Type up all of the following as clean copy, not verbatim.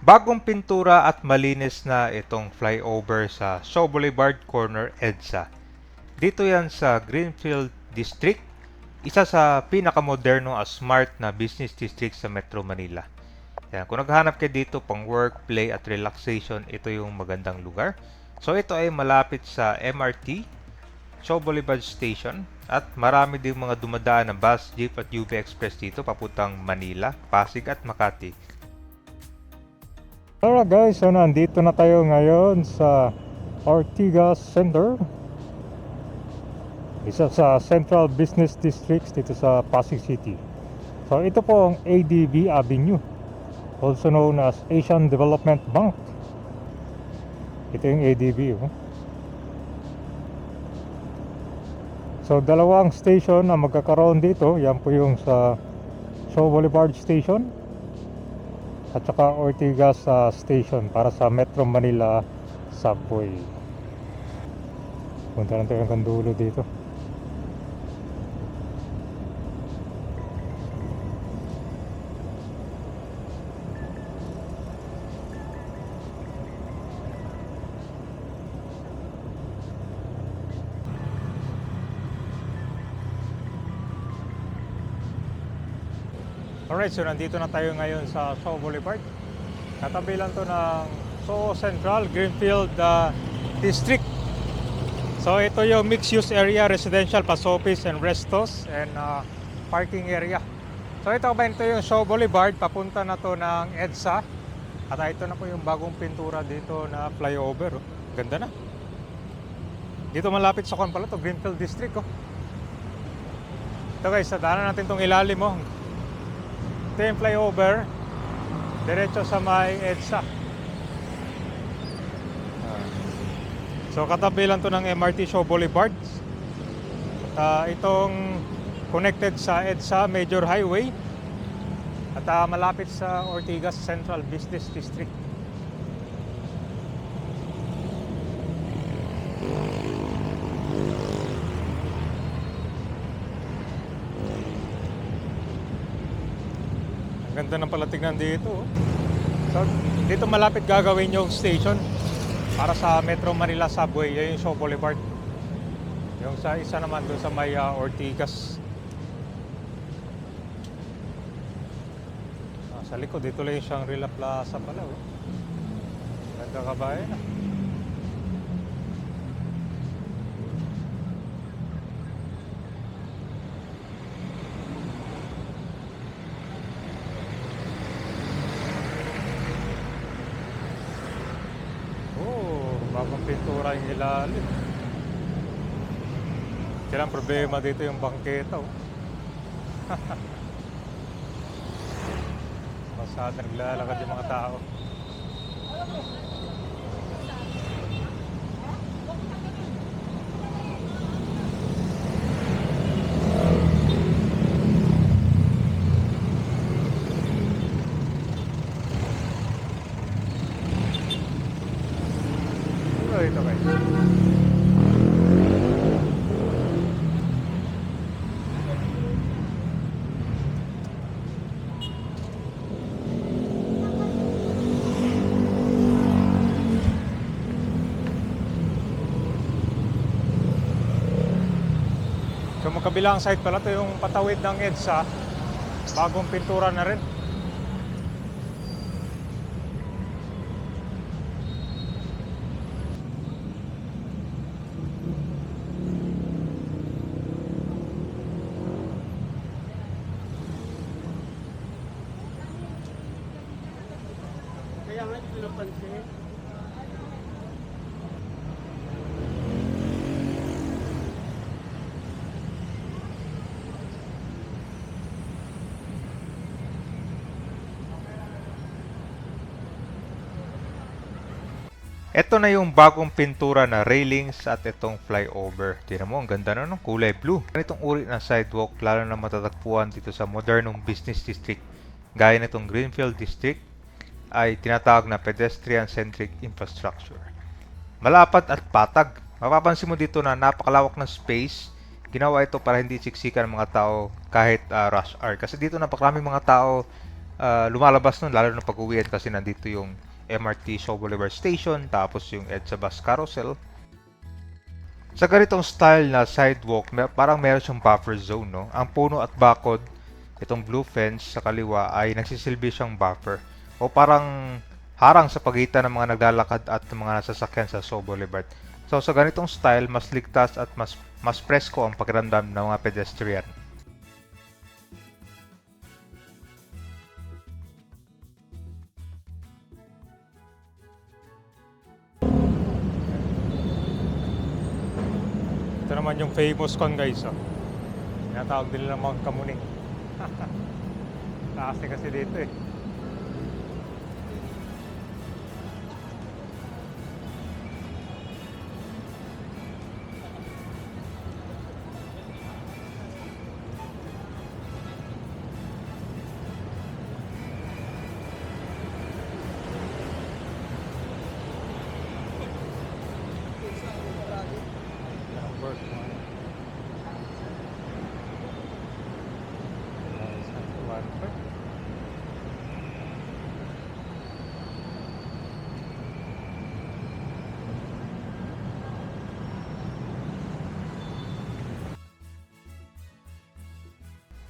Bagong pintura at malinis na itong flyover sa Shaw Boulevard Corner, EDSA. Dito yan sa Greenfield District, isa sa pinakamoderno at smart na business district sa Metro Manila. Yan, kung naghahanap kayo dito pang work, play at relaxation, ito yung magandang lugar. So ito ay malapit sa MRT, Shaw Boulevard Station, at marami din mga dumadaan na bus, jeep at UV Express dito papuntang Manila, Pasig at Makati. Alright guys, so nandito na tayo ngayon sa Ortigas Center, isa sa Central Business Districts dito sa Pasig City. So ito po ang ADB Avenue, also known as Asian Development Bank. Ito yung ADB. So dalawang station na magkakaroon dito. Yan po yung sa Shaw Boulevard Station at saka Ortigas Station para sa Metro Manila Subway. Punta lang tayo hanggang dulo dito. Alright, so nandito na tayo ngayon sa Shaw Boulevard. Katabi lang to ng Shaw Central Greenfield District. So ito yung mixed-use area, residential plus office and restos and parking area. So ito yung Shaw Boulevard, papunta na to ng EDSA. At ito na po yung bagong pintura dito na flyover. Oh. Ganda na. Dito malapit sa pala to, Greenfield District. Oh. Ito guys, daanan natin tong ilalim mo. Ito yung flyover, diretso sa may EDSA. So katabi lang to ng MRT Shaw Boulevard. Itong connected sa EDSA Major Highway. At malapit sa Ortigas Central Business District. Ang ganda ng palatignan dito. So, dito malapit gagawin yung station para sa Metro Manila Subway. Yan yung Shaw Boulevard. Yung sa isa naman doon sa may Ortigas. Sa likod, dito lang yung Shangri-La Plaza pala. Oh. Ganda kabayan na. Bagong pintura yung ilalim. Kailang problema dito yung bangketa. Oh. Masada naglalakad yung mga tao. Ito guys. So magkabilang side pala ito yung patawid ng EDSA. Bagong pintura na rin. Kaya nga ito napansin. Ito na yung bagong pintura na railings at itong flyover. Tingnan mo, ang ganda na, no? Kulay blue. Ganitong uri ng sidewalk, lalo na matatagpuan dito sa modernong business district. Gaya nitong Greenfield District, ay tinatawag na pedestrian-centric infrastructure. Malapad at patag. Mapapansin mo dito na napakalawak ng space. Ginawa ito para hindi siksikan ng mga tao kahit rush hour. Kasi dito napakaraming mga tao lumalabas nun, lalo na pag-uwian kasi nandito yung MRT Shaw Boulevard Station, tapos yung EDSA Bus Carousel. Sa ganitong style na sidewalk, parang meron siyang buffer zone, no? Ang puno at bakod, itong blue fence sa kaliwa ay nagsisilbi siyang buffer o parang harang sa pagitan ng mga naglalakad at ng mga nasasakyan sa Shaw Boulevard. So sa ganitong style, mas ligtas at mas presko ang pakiramdam ng mga pedestrian. Ito naman yung famous con guys. Oh. Tinatawag nila ng Mount Kamuning. Taas kasi dito eh. Number 1.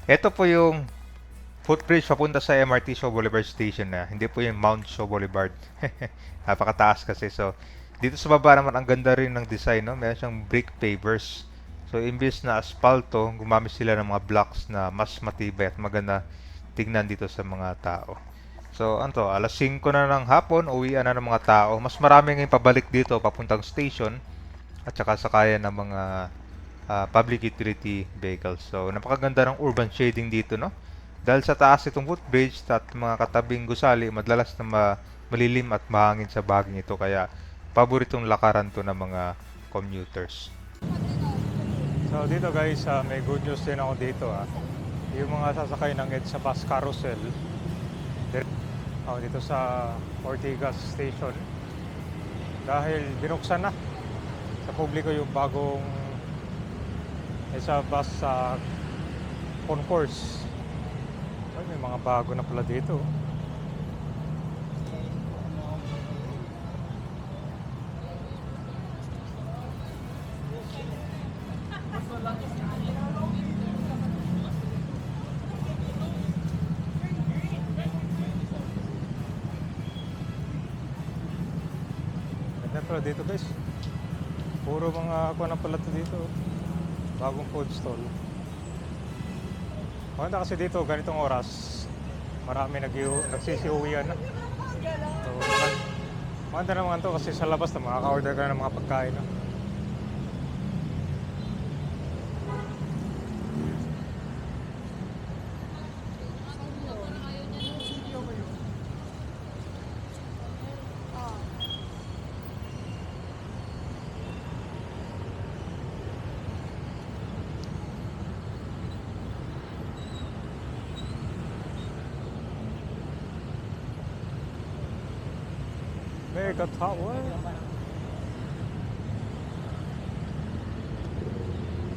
Ito po yung footbridge papunta sa MRT Shaw Boulevard Station na. Hindi po yung Mount Shaw Boulevard. Napakataas kasi. So, dito sa baba naman ang ganda rin ng design, no? Meron siyang brick pavers. So, imbis na asfalto, gumamit sila ng mga blocks na mas matibay at maganda tignan dito sa mga tao. So, ano to, alas 5 na ng hapon, uwian na ng mga tao. Mas marami ngayon pabalik dito papuntang station at saka sakayan ng mga public utility vehicles. So, napakaganda ng urban shading dito, no? Dahil sa taas itong footbridge at mga katabing gusali, madalas na malilim at mahangin sa bahaging ito. Kaya, paboritong lakaran to ng mga commuters. So dito guys, may good news din ako dito. Yung mga sasakay ng EDSA Bus Carousel dito sa Ortigas Station, dahil binuksan na sa publiko yung bagong EDSA Bus concourse. Ay, may mga bago na pala dito. Ganda pala dito guys. Puro mga kuha na pala to dito. Bagong food stall. Maganda kasi dito, ganitong oras, marami nagsisiuwian na. So, maganda naman to kasi sa labas na makaka-order ka na ng mga pagkain. No? Mega Tower.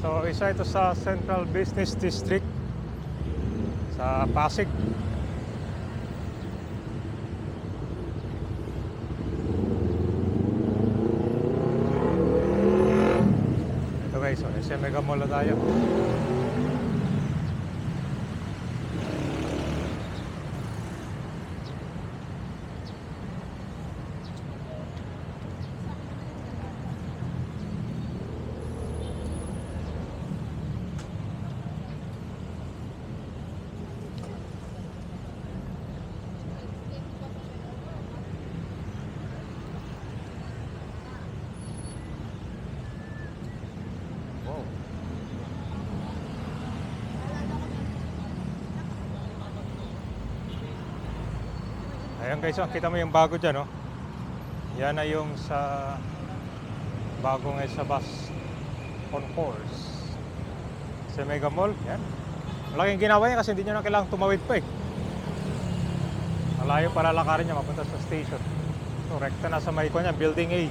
So, isa ito sa Central Business District sa Pasig. Ito guys, so, sa Mega Mall na tayo. Wow. Ayan guys, kita mo yung bago dyan, no? Yan na yung sa bagong EDSA Bus concourse sa Mega Mall. Yan. Malaking ginawa niya kasi hindi nyo na kailangang tumawid pa eh. Malayo para lakarin niya mapunta sa station. So, rekta na sa may ko niya, Building A.